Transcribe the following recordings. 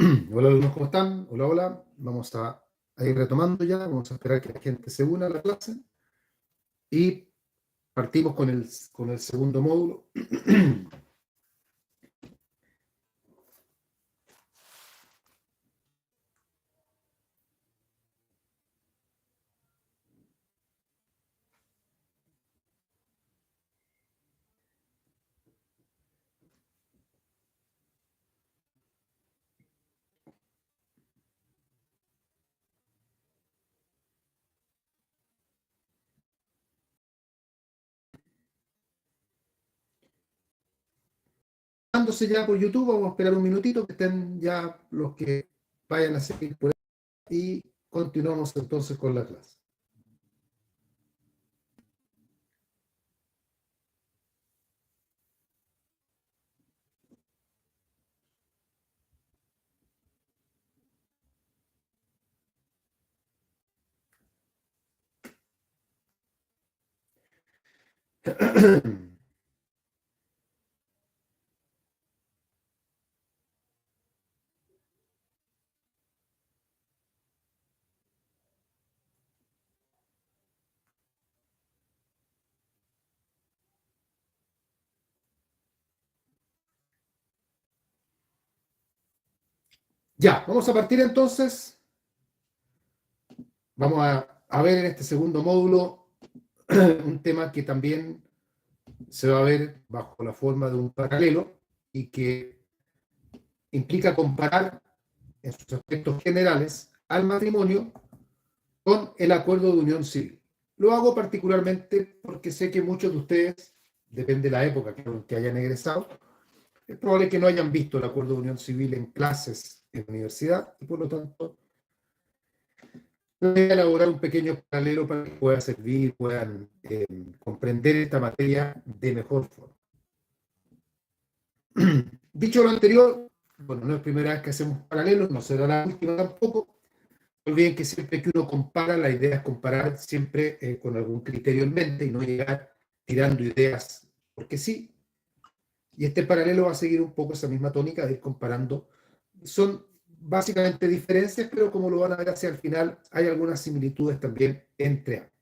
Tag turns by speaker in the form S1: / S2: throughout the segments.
S1: Hola alumnos, ¿cómo están? Hola, hola. Vamos a ir retomando ya, vamos a esperar que la gente se una a la clase y partimos con el segundo módulo. Dándose ya por YouTube, vamos a esperar un minutito que estén ya los que vayan a seguir por ahí y continuamos entonces con la clase. Ya, vamos a partir entonces. Vamos a ver en este segundo módulo un tema que también se va a ver bajo la forma de un paralelo y que implica comparar en sus aspectos generales al matrimonio con el acuerdo de unión civil. Lo hago particularmente porque sé que muchos de ustedes, depende de la época que hayan egresado, es probable que no hayan visto el acuerdo de unión civil en clases en la universidad y por lo tanto voy a elaborar un pequeño paralelo para que pueda servir, puedan comprender esta materia de mejor forma. Dicho lo anterior, bueno, no es primera vez que hacemos paralelos, no será la última tampoco. No olviden que siempre que uno compara, la idea es comparar siempre con algún criterio en mente y no llegar tirando ideas porque sí. Y este paralelo va a seguir un poco esa misma tónica de ir comparando. Son básicamente diferencias, pero como lo van a ver hacia el final, hay algunas similitudes también entre ambos.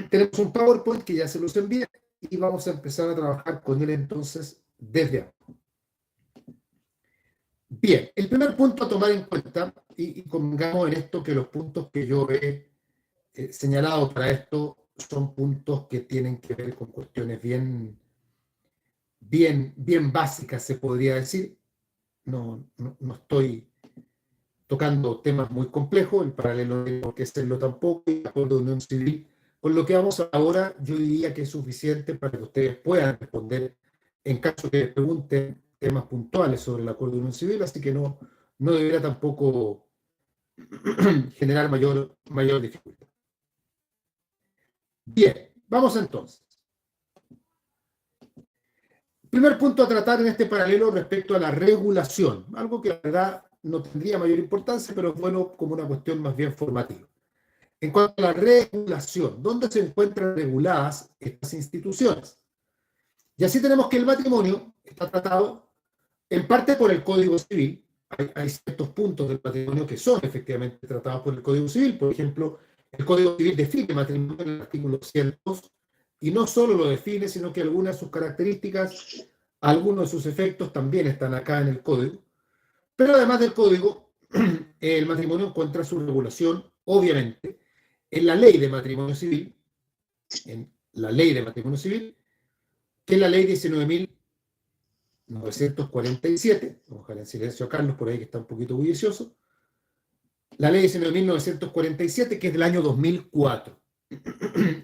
S1: Tenemos un PowerPoint que ya se los envié y vamos a empezar a trabajar con él entonces desde ahora. Bien, el primer punto a tomar en cuenta, y convengamos en esto que los puntos que yo he señalado para esto son puntos que tienen que ver con cuestiones bien básicas, se podría decir. No estoy tocando temas muy complejos, el paralelo no tiene por qué serlo tampoco, y el acuerdo de unión civil. Con lo que vamos ahora, yo diría que es suficiente para que ustedes puedan responder en caso que les pregunten temas puntuales sobre el acuerdo de unión civil, así que no debería tampoco generar mayor dificultad. Bien, vamos entonces. Primer punto a tratar en este paralelo respecto a la regulación, algo que la verdad no tendría mayor importancia, pero es bueno como una cuestión más bien formativa. En cuanto a la regulación, ¿dónde se encuentran reguladas estas instituciones? Y así tenemos que el matrimonio está tratado en parte por el Código Civil. Hay ciertos puntos del matrimonio que son efectivamente tratados por el Código Civil. Por ejemplo, el Código Civil define matrimonio en el artículo 102 y no solo lo define, sino que algunas de sus características, algunos de sus efectos también están acá en el Código. Pero además del Código, el matrimonio encuentra su regulación, obviamente, en la ley de matrimonio civil, en la ley de matrimonio civil, que es la ley 19.947, vamos a dejar en silencio a Carlos por ahí que está un poquito bullicioso, la ley 19.947 que es del año 2004.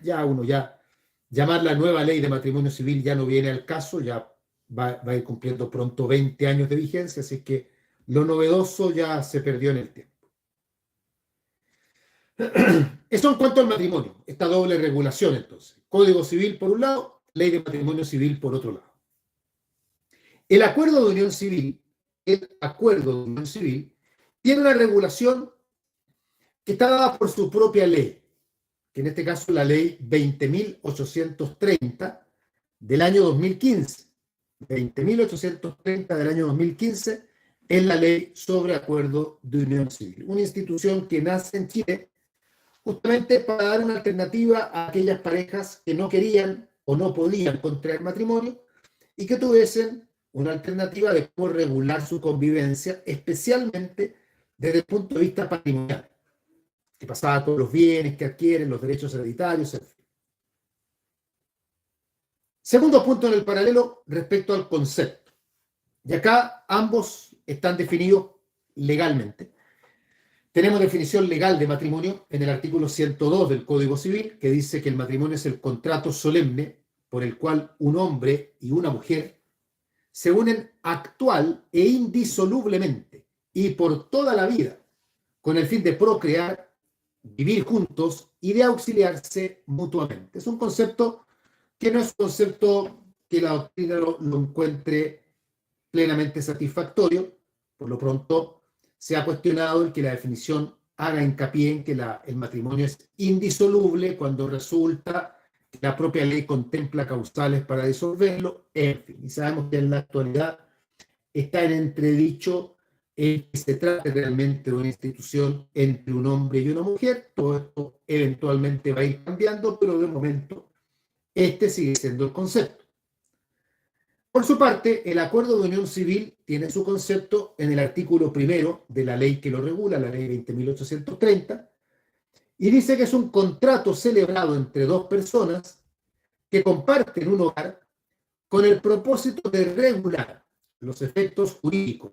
S1: ya llamar la nueva ley de matrimonio civil ya no viene al caso, ya va a ir cumpliendo pronto 20 años de vigencia, así que lo novedoso ya se perdió en el tiempo. Eso en cuanto al matrimonio, esta doble regulación entonces. Código civil por un lado, ley de matrimonio civil por otro lado. El acuerdo de unión civil, tiene una regulación que está dada por su propia ley, que en este caso es la ley 20.830 del año 2015. 20.830 del año 2015 en la ley sobre acuerdo de unión civil, una institución que nace en Chile justamente para dar una alternativa a aquellas parejas que no querían o no podían contraer matrimonio y que tuviesen una alternativa de cómo regular su convivencia, especialmente desde el punto de vista patrimonial, que pasaba con los bienes que adquieren, los derechos hereditarios, etc. Segundo punto en el paralelo respecto al concepto. Y acá ambos están definidos legalmente. Tenemos definición legal de matrimonio en el artículo 102 del Código Civil, que dice que el matrimonio es el contrato solemne por el cual un hombre y una mujer se unen actual e indisolublemente y por toda la vida, con el fin de procrear, vivir juntos y de auxiliarse mutuamente. Es un concepto que no es un concepto que la doctrina lo encuentre plenamente satisfactorio. Por lo pronto, se ha cuestionado el que la definición haga hincapié en que el matrimonio es indisoluble cuando resulta que la propia ley contempla causales para disolverlo, en fin. Y sabemos que en la actualidad está en entredicho el que se trate realmente de una institución entre un hombre y una mujer. Todo esto eventualmente va a ir cambiando, pero de momento este sigue siendo el concepto. Por su parte, el acuerdo de unión civil tiene su concepto en el artículo primero de la ley que lo regula, la ley 20.830, y dice que es un contrato celebrado entre dos personas que comparten un hogar con el propósito de regular los efectos jurídicos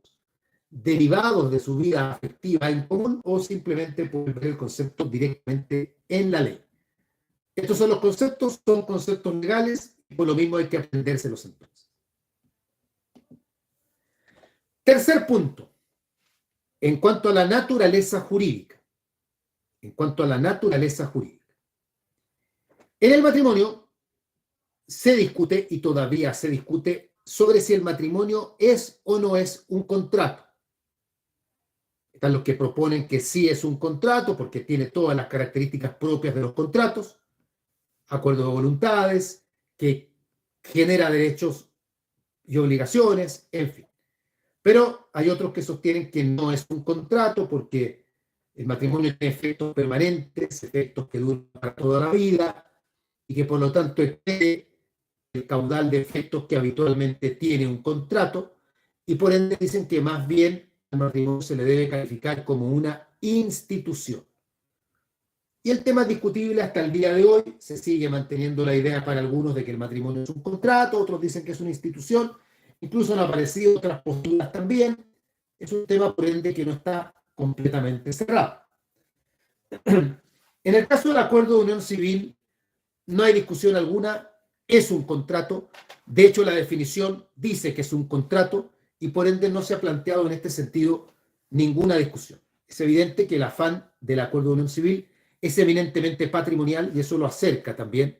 S1: derivados de su vida afectiva en común o simplemente por ver el concepto directamente en la ley. Estos son los conceptos, son conceptos legales y por lo mismo hay que aprendérselos entonces. Tercer punto, en cuanto a la naturaleza jurídica. En cuanto a la naturaleza jurídica. En el matrimonio se discute, y todavía se discute, sobre si el matrimonio es o no es un contrato. Están los que proponen que sí es un contrato porque tiene todas las características propias de los contratos, acuerdo de voluntades, que genera derechos y obligaciones, en fin. Pero hay otros que sostienen que no es un contrato porque el matrimonio tiene efectos permanentes, efectos que duran para toda la vida y que por lo tanto excede el caudal de efectos que habitualmente tiene un contrato y por ende dicen que más bien al matrimonio se le debe calificar como una institución. Y el tema es discutible hasta el día de hoy, se sigue manteniendo la idea para algunos de que el matrimonio es un contrato, otros dicen que es una institución. Incluso han aparecido otras posturas también. Es un tema, por ende, que no está completamente cerrado. En el caso del acuerdo de unión civil, no hay discusión alguna, es un contrato. De hecho, la definición dice que es un contrato y por ende no se ha planteado en este sentido ninguna discusión. Es evidente que el afán del acuerdo de unión civil es eminentemente patrimonial y eso lo acerca también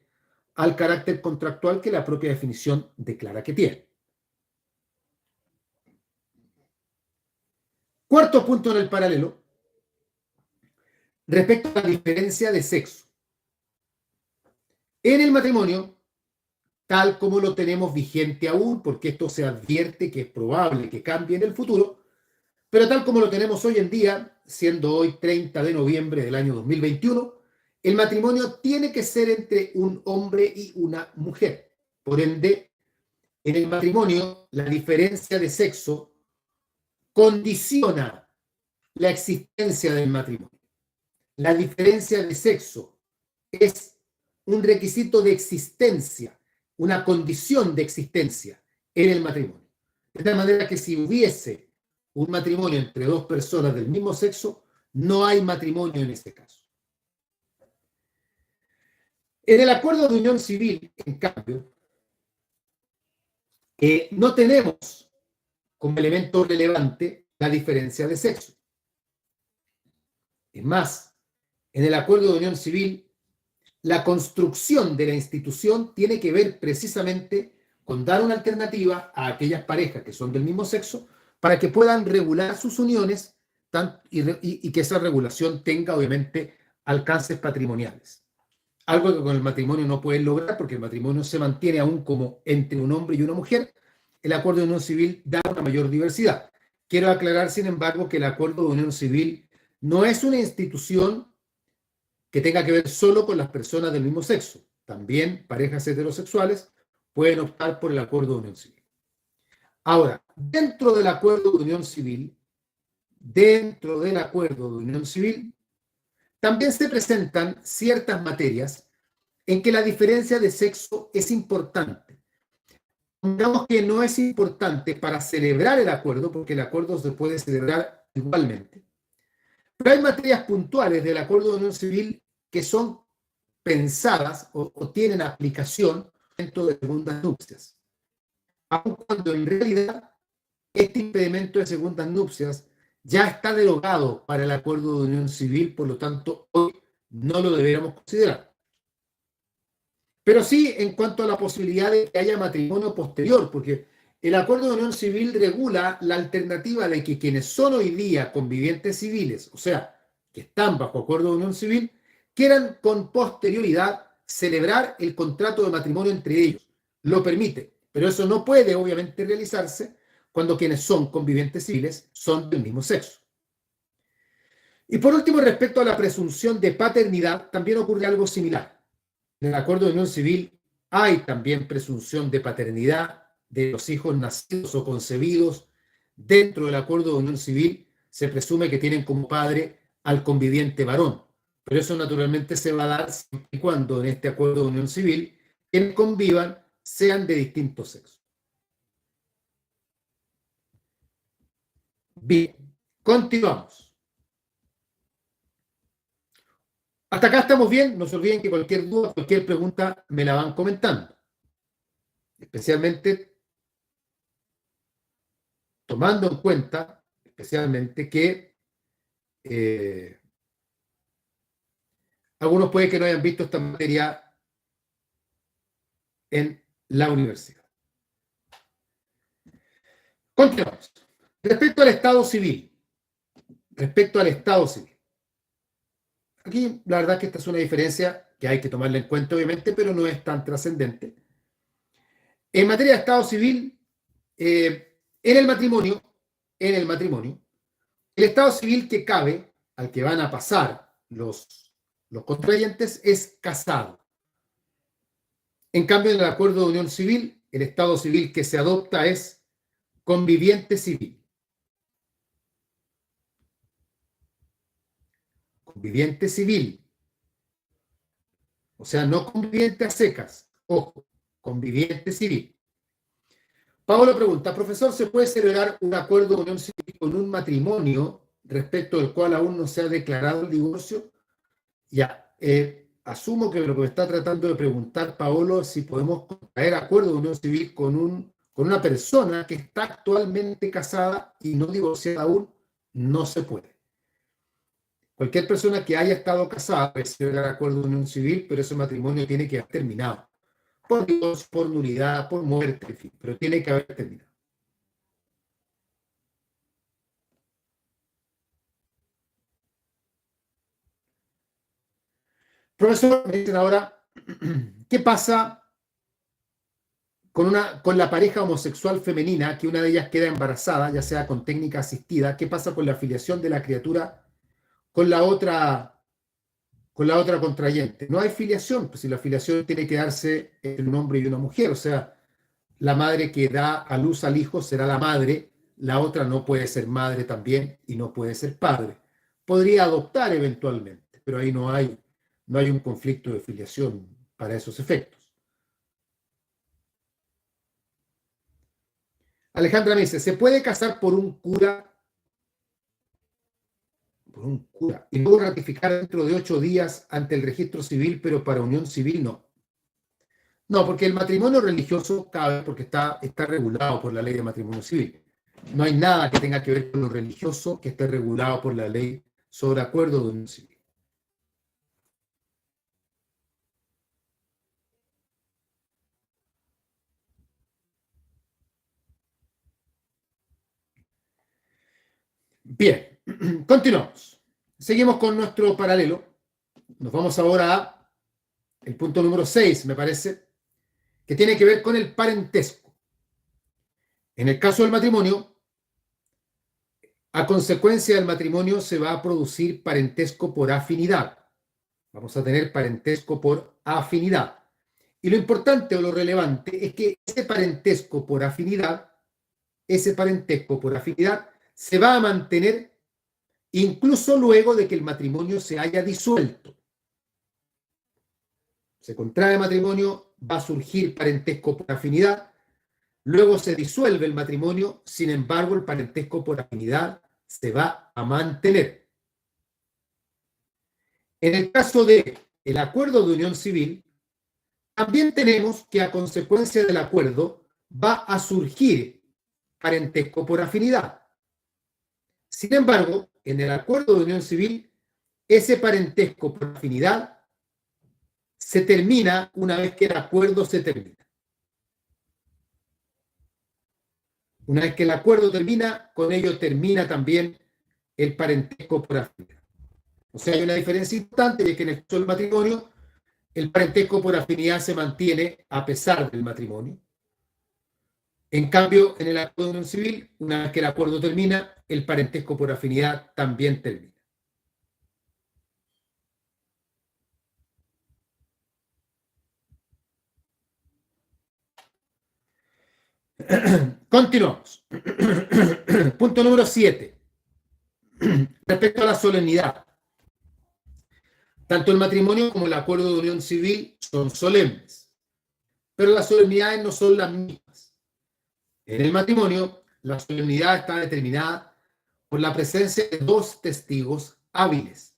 S1: al carácter contractual que la propia definición declara que tiene. Cuarto punto en el paralelo, respecto a la diferencia de sexo. En el matrimonio, tal como lo tenemos vigente aún, porque esto se advierte que es probable que cambie en el futuro, pero tal como lo tenemos hoy en día, siendo hoy 30 de noviembre del año 2021, el matrimonio tiene que ser entre un hombre y una mujer. Por ende, en el matrimonio, la diferencia de sexo condiciona la existencia del matrimonio. La diferencia de sexo es un requisito de existencia, una condición de existencia en el matrimonio. De tal manera que si hubiese un matrimonio entre dos personas del mismo sexo, no hay matrimonio en este caso. En el acuerdo de unión civil, en cambio, no tenemos como elemento relevante la diferencia de sexo. Es más, en el acuerdo de unión civil, la construcción de la institución tiene que ver precisamente con dar una alternativa a aquellas parejas que son del mismo sexo para que puedan regular sus uniones y que esa regulación tenga obviamente alcances patrimoniales. Algo que con el matrimonio no pueden lograr porque el matrimonio se mantiene aún como entre un hombre y una mujer. El acuerdo de unión civil da una mayor diversidad, Quiero aclarar, sin embargo, que el acuerdo de unión civil no es una institución que tenga que ver solo con las personas del mismo sexo. También parejas heterosexuales pueden optar por el acuerdo de unión civil. Ahora, dentro del acuerdo de unión civil, también se presentan ciertas materias en que la diferencia de sexo es importante. Digamos que no es importante para celebrar el acuerdo, porque el acuerdo se puede celebrar igualmente. Pero hay materias puntuales del acuerdo de unión civil que son pensadas o tienen aplicación dentro de segundas nupcias. Aun cuando en realidad este impedimento de segundas nupcias ya está derogado para el acuerdo de unión civil, por lo tanto, hoy no lo deberíamos considerar. Pero sí en cuanto a la posibilidad de que haya matrimonio posterior, porque el acuerdo de unión civil regula la alternativa de que quienes son hoy día convivientes civiles, o sea, que están bajo acuerdo de unión civil, quieran con posterioridad celebrar el contrato de matrimonio entre ellos. Lo permite, pero eso no puede obviamente realizarse cuando quienes son convivientes civiles son del mismo sexo. Y por último, respecto a la presunción de paternidad, también ocurre algo similar. En el acuerdo de unión civil hay también presunción de paternidad de los hijos nacidos o concebidos. Dentro del acuerdo de unión civil se presume que tienen como padre al conviviente varón, pero eso naturalmente se va a dar siempre y cuando en este acuerdo de unión civil quienes convivan sean de distintos sexos. Bien, continuamos. Hasta acá estamos bien. No se olviden que cualquier duda, cualquier pregunta me la van comentando. Especialmente tomando en cuenta, que algunos puede que no hayan visto esta materia en la universidad. Continuamos. Respecto al Estado civil. Aquí la verdad es que esta es una diferencia que hay que tomarla en cuenta, obviamente, pero no es tan trascendente. En materia de Estado civil, en el matrimonio, el Estado civil que cabe, al que van a pasar los contrayentes, es casado. En cambio, en el acuerdo de unión civil, el Estado civil que se adopta es conviviente civil. Conviviente civil. O sea, no conviviente a secas. Ojo, conviviente civil. Pablo pregunta, profesor, ¿se puede celebrar un acuerdo de unión civil con un matrimonio respecto del cual aún no se ha declarado el divorcio? Ya, asumo que lo que me está tratando de preguntar Paolo es si podemos contraer acuerdo de unión civil con una persona que está actualmente casada y no divorciada aún. No se puede. Cualquier persona que haya estado casada puede celebrar acuerdo de unión civil, pero ese matrimonio tiene que haber terminado. Por divorcio, por nulidad, por muerte, en fin, pero tiene que haber terminado. Profesor, me dicen ahora, ¿qué pasa con la pareja homosexual femenina, que una de ellas queda embarazada, ya sea con técnica asistida? ¿Qué pasa con la filiación de la criatura con la otra contrayente? No hay filiación, pues si la filiación tiene que darse entre un hombre y una mujer, o sea, la madre que da a luz al hijo será la madre, la otra no puede ser madre también y no puede ser padre. Podría adoptar eventualmente, pero ahí no hay un conflicto de filiación para esos efectos. Alejandra me dice, ¿se puede casar por un cura y luego ratificar dentro de 8 días ante el registro civil, pero para unión civil no? No, porque el matrimonio religioso cabe porque está regulado por la ley de matrimonio civil. No hay nada que tenga que ver con lo religioso que esté regulado por la ley sobre acuerdo de unión civil. Bien, continuamos. Seguimos con nuestro paralelo. Nos vamos ahora a el punto número 6, me parece, que tiene que ver con el parentesco. En el caso del matrimonio, A consecuencia del matrimonio se va a producir parentesco por afinidad. Vamos a tener parentesco por afinidad. Y lo importante o lo relevante es que ese parentesco por afinidad se va a mantener incluso luego de que el matrimonio se haya disuelto. Se contrae matrimonio, va a surgir parentesco por afinidad, luego se disuelve el matrimonio, sin embargo el parentesco por afinidad se va a mantener. En el caso del acuerdo de unión civil, también tenemos que a consecuencia del acuerdo va a surgir parentesco por afinidad. Sin embargo, en el acuerdo de unión civil, ese parentesco por afinidad se termina una vez que el acuerdo se termina. Una vez que el acuerdo termina, con ello termina también el parentesco por afinidad. O sea, hay una diferencia importante, y es que en el caso del matrimonio, el parentesco por afinidad se mantiene a pesar del matrimonio. En cambio, en el acuerdo de unión civil, una vez que el acuerdo termina, el parentesco por afinidad también termina. Continuamos. Punto número 7. Respecto a la solemnidad. Tanto el matrimonio como el acuerdo de unión civil son solemnes, pero las solemnidades no son las mismas. En el matrimonio, la solemnidad está determinada por la presencia de 2 testigos hábiles.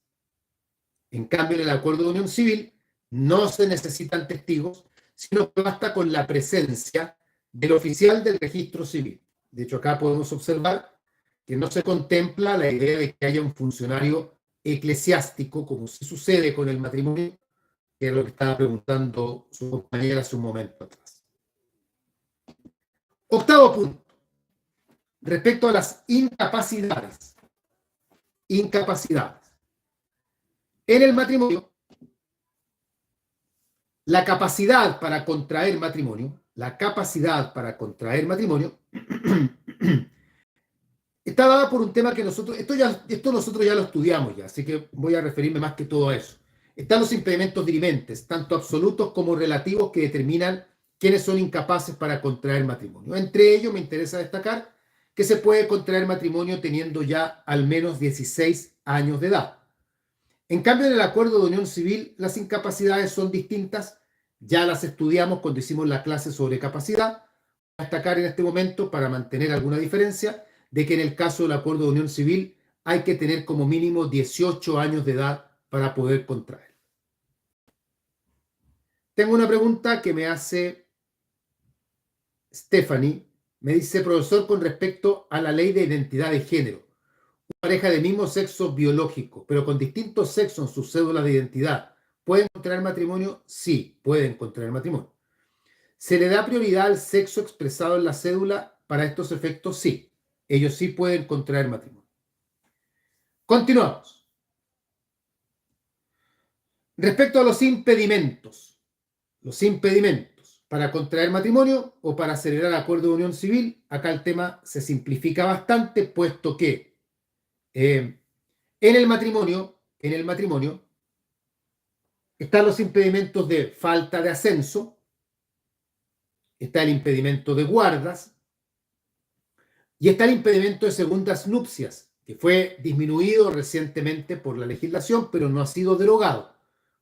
S1: En cambio, en el acuerdo de unión civil no se necesitan testigos, sino que basta con la presencia del oficial del registro civil. De hecho, acá podemos observar que no se contempla la idea de que haya un funcionario eclesiástico, como se sucede con el matrimonio, que es lo que estaba preguntando su compañera hace un momento atrás. 8º punto. Respecto a las incapacidades. Incapacidades. En el matrimonio, la capacidad para contraer matrimonio, está dada por un tema que nosotros ya lo estudiamos ya, así que voy a referirme más que todo a eso. Están los impedimentos dirimentes, tanto absolutos como relativos, que determinan quiénes son incapaces para contraer matrimonio. Entre ellos me interesa destacar que se puede contraer matrimonio teniendo ya al menos 16 años de edad. En cambio, en el acuerdo de unión civil, las incapacidades son distintas. Ya las estudiamos cuando hicimos la clase sobre capacidad. Voy a destacar en este momento, para mantener alguna diferencia, de que en el caso del acuerdo de unión civil hay que tener como mínimo 18 años de edad para poder contraer. Tengo una pregunta que me hace Stephanie. Me dice: profesor, con respecto a la ley de identidad de género, pareja de mismo sexo biológico, pero con distintos sexos en su cédula de identidad, ¿pueden contraer matrimonio? Sí, pueden contraer matrimonio. ¿Se le da prioridad al sexo expresado en la cédula para estos efectos? Sí, ellos sí pueden contraer matrimonio. Continuamos. Respecto a los impedimentos para contraer matrimonio o para celebrar acuerdo de unión civil, acá el tema se simplifica bastante, puesto que en el matrimonio están los impedimentos de falta de ascenso, está el impedimento de guardas y está el impedimento de segundas nupcias, que fue disminuido recientemente por la legislación, pero no ha sido derogado.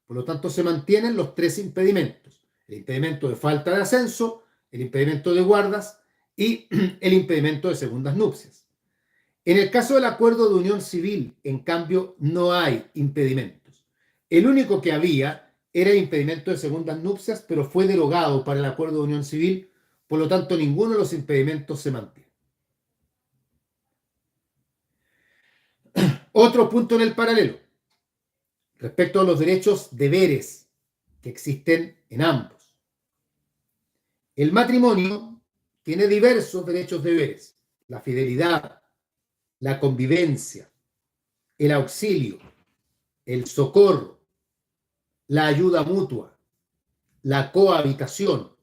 S1: Por lo tanto, se mantienen los 3 impedimentos: el impedimento de falta de ascenso, el impedimento de guardas y el impedimento de segundas nupcias. En el caso del acuerdo de unión civil, en cambio, no hay impedimentos. El único que había era el impedimento de segundas nupcias, pero fue derogado para el acuerdo de unión civil, por lo tanto, ninguno de los impedimentos se mantiene. Otro punto en el paralelo, respecto a los derechos deberes que existen en ambos. El matrimonio tiene diversos derechos deberes: la fidelidad, la convivencia, el auxilio, el socorro, la ayuda mutua, la cohabitación,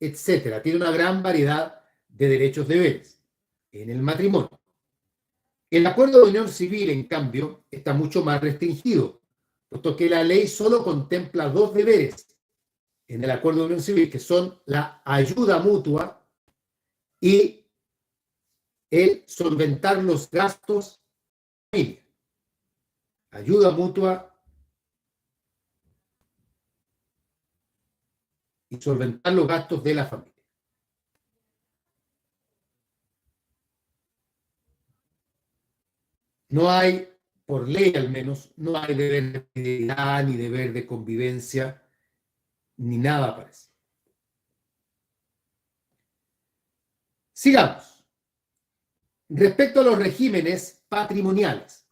S1: etc. Tiene una gran variedad de derechos deberes en el matrimonio. El acuerdo de unión civil, en cambio, está mucho más restringido, puesto que la ley solo contempla dos deberes en el acuerdo de unión civil, que son la ayuda mutua y el solventar los gastos de la familia. Ayuda mutua y solventar los gastos de la familia. No hay, por ley al menos, no hay deber de fidelidad, ni deber de convivencia, ni nada parecido. Sigamos. Respecto a los regímenes patrimoniales.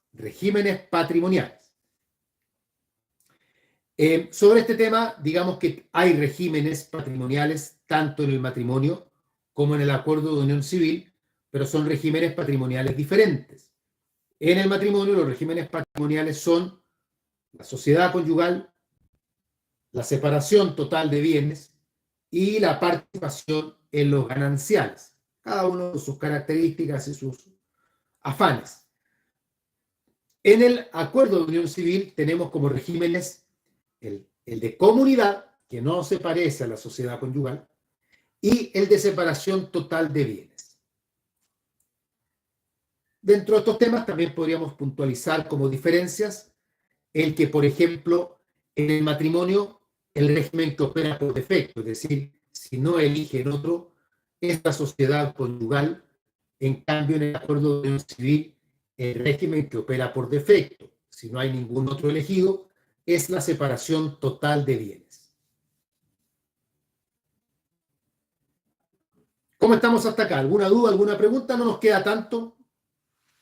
S1: Sobre este tema, digamos que hay regímenes patrimoniales tanto en el matrimonio como en el acuerdo de unión civil, pero son regímenes patrimoniales diferentes. En el matrimonio, los regímenes patrimoniales son la sociedad conyugal, la separación total de bienes y la participación en los gananciales, cada uno con sus características y sus afanes. En el acuerdo de unión civil tenemos como regímenes el de comunidad, que no se parece a la sociedad conyugal, y el de separación total de bienes. Dentro de estos temas también podríamos puntualizar como diferencias el que, por ejemplo, en el matrimonio, el régimen que opera por defecto, es decir, si no eligen otro, es la sociedad conyugal. En cambio, en el acuerdo de unión civil, el régimen que opera por defecto, si no hay ningún otro elegido, es la separación total de bienes. ¿Cómo estamos hasta acá? ¿Alguna duda, alguna pregunta? No nos queda tanto.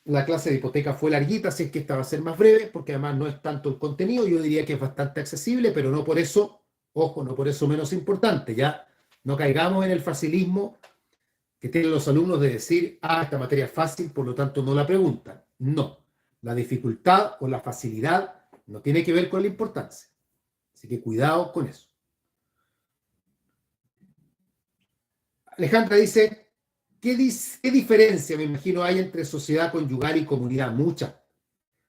S1: La clase de hipoteca fue larguita, así es que esta va a ser más breve, porque además no es tanto el contenido, yo diría que es bastante accesible, pero no por eso, ojo, no por eso menos importante. Ya no caigamos en el facilismo que tienen los alumnos de decir, esta materia es fácil, por lo tanto no la preguntan. No, la dificultad o la facilidad no tiene que ver con la importancia. Así que cuidado con eso. Alejandra dice, ¿qué diferencia, me imagino, hay entre sociedad conyugal y comunidad? Mucha.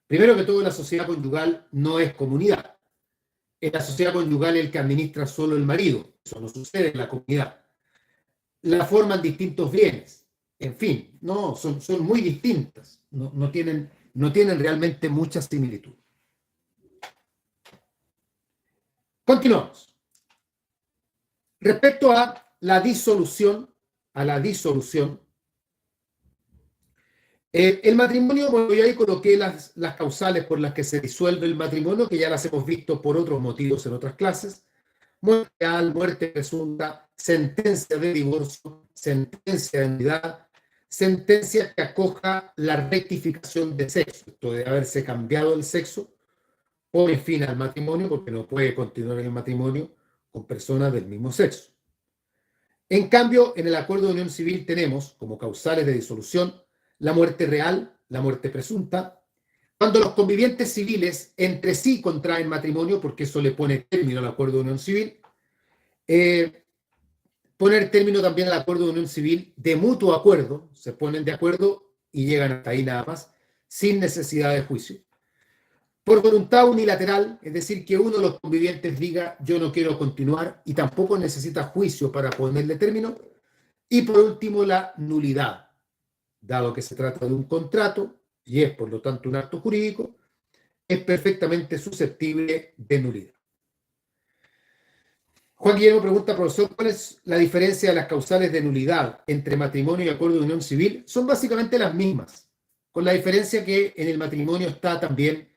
S1: Primero que todo, la sociedad conyugal no es comunidad. En la sociedad conyugal el que administra solo el marido. Eso no sucede en la comunidad. La forman distintos bienes. En fin, no, son muy distintas. No tienen realmente mucha similitud. Continuamos. Respecto a la disolución, el matrimonio, bueno, yo ahí coloqué las causales por las que se disuelve el matrimonio, que ya las hemos visto por otros motivos en otras clases. Muerte real, muerte presunta, sentencia de divorcio, sentencia de nulidad, sentencia que acoja la rectificación de sexo, esto de haberse cambiado el sexo, pone fin al matrimonio porque no puede continuar el matrimonio con personas del mismo sexo. En cambio, en el acuerdo de unión civil tenemos como causales de disolución la muerte real, la muerte presunta, cuando los convivientes civiles entre sí contraen matrimonio, porque eso le pone término al acuerdo de unión civil, poner término también al acuerdo de unión civil de mutuo acuerdo, se ponen de acuerdo y llegan hasta ahí nada más, sin necesidad de juicio. Por voluntad unilateral, es decir, que uno de los convivientes diga yo no quiero continuar y tampoco necesita juicio para ponerle término. Y por último, la nulidad, dado que se trata de un contrato y es por lo tanto un acto jurídico, es perfectamente susceptible de nulidad. Juan Guillermo pregunta, profesor, ¿cuál es la diferencia de las causales de nulidad entre matrimonio y acuerdo de unión civil? Son básicamente las mismas, con la diferencia que en el matrimonio está también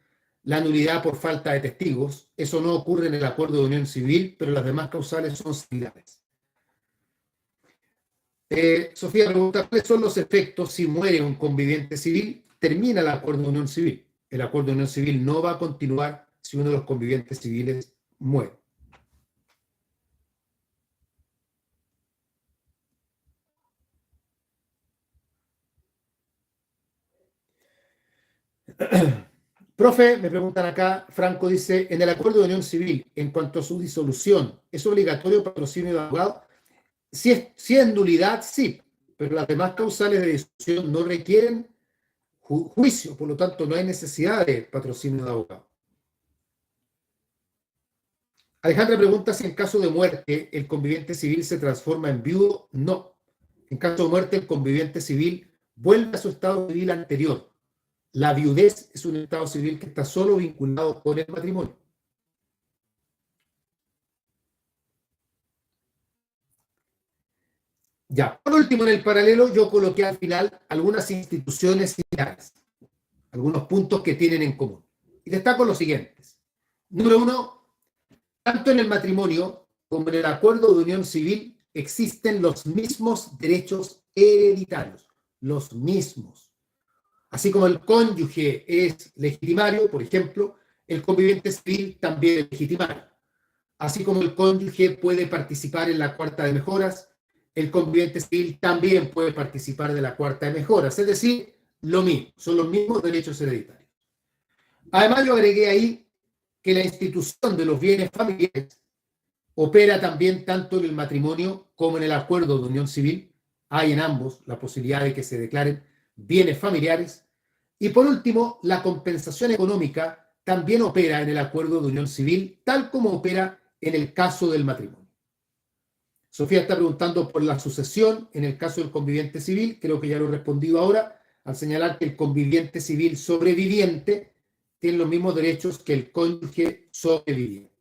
S1: la nulidad por falta de testigos. Eso no ocurre en el acuerdo de unión civil, pero las demás causales son similares. Sofía pregunta, ¿cuáles son los efectos si muere un conviviente civil? Termina el acuerdo de unión civil. El acuerdo de unión civil no va a continuar si uno de los convivientes civiles muere. Profe, me preguntan acá, Franco dice, en el acuerdo de unión civil, en cuanto a su disolución, ¿es obligatorio patrocinio de abogado? Si es nulidad, sí, pero las demás causales de disolución no requieren juicio, por lo tanto no hay necesidad de patrocinio de abogado. Alejandra pregunta si en caso de muerte el conviviente civil se transforma en viudo. No. En caso de muerte el conviviente civil vuelve a su estado civil anterior. La viudez es un estado civil que está solo vinculado con el matrimonio. Ya, por último, en el paralelo yo coloqué al final algunas instituciones similares, algunos puntos que tienen en común. Y destaco los siguientes. Número uno, tanto en el matrimonio como en el acuerdo de unión civil existen los mismos derechos hereditarios, los mismos. Así como el cónyuge es legitimario, por ejemplo, el conviviente civil también es legitimario. Así como el cónyuge puede participar en la cuarta de mejoras, el conviviente civil también puede participar de la cuarta de mejoras. Es decir, lo mismo, son los mismos derechos hereditarios. Además, yo agregué ahí que la institución de los bienes familiares opera también tanto en el matrimonio como en el acuerdo de unión civil. Hay en ambos la posibilidad de que se declaren bienes familiares. Y por último, la compensación económica también opera en el acuerdo de unión civil, tal como opera en el caso del matrimonio. Sofía está preguntando por la sucesión en el caso del conviviente civil. Creo que ya lo he respondido ahora, al señalar que el conviviente civil sobreviviente tiene los mismos derechos que el cónyuge sobreviviente.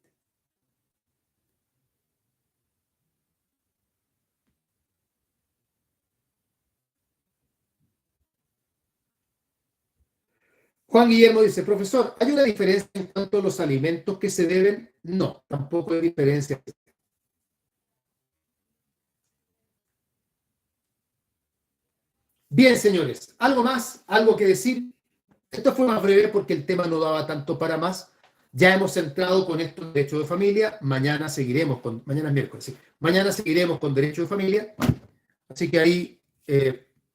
S1: Juan Guillermo dice, profesor, ¿hay una diferencia en cuanto a los alimentos que se deben? No, tampoco hay diferencia. Bien, señores, ¿algo más? ¿Algo que decir? Esto fue más breve porque el tema no daba tanto para más. Ya hemos entrado con esto en derecho de familia. Mañana seguiremos con, mañana es miércoles, sí. Mañana seguiremos con derecho de familia. Así que ahí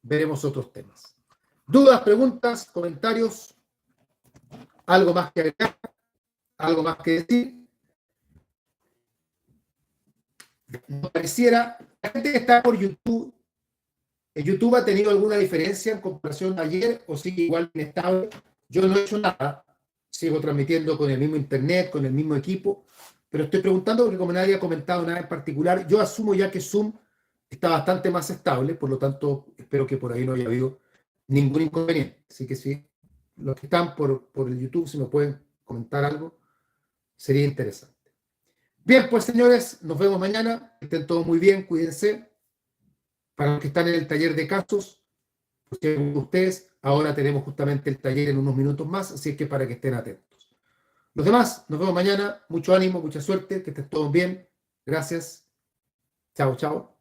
S1: veremos otros temas. ¿Dudas, preguntas, comentarios? ¿Algo más que agregar? ¿Algo más que decir? No pareciera. La gente que está por YouTube, ¿YouTube ha tenido alguna diferencia en comparación a ayer o sigue igual inestable? Yo no he hecho nada. Sigo transmitiendo con el mismo internet, con el mismo equipo, pero estoy preguntando porque como nadie ha comentado nada en particular, yo asumo ya que Zoom está bastante más estable, por lo tanto espero que por ahí no haya habido ningún inconveniente. Así que sí, los que están por el YouTube, si me pueden comentar algo, sería interesante. Bien, pues señores, nos vemos mañana. Estén todos muy bien, cuídense. Para los que están en el taller de casos, pues ustedes, ahora tenemos justamente el taller en unos minutos más, así que para que estén atentos. Los demás, nos vemos mañana. Mucho ánimo, mucha suerte, que estén todos bien. Gracias. Chao, chao.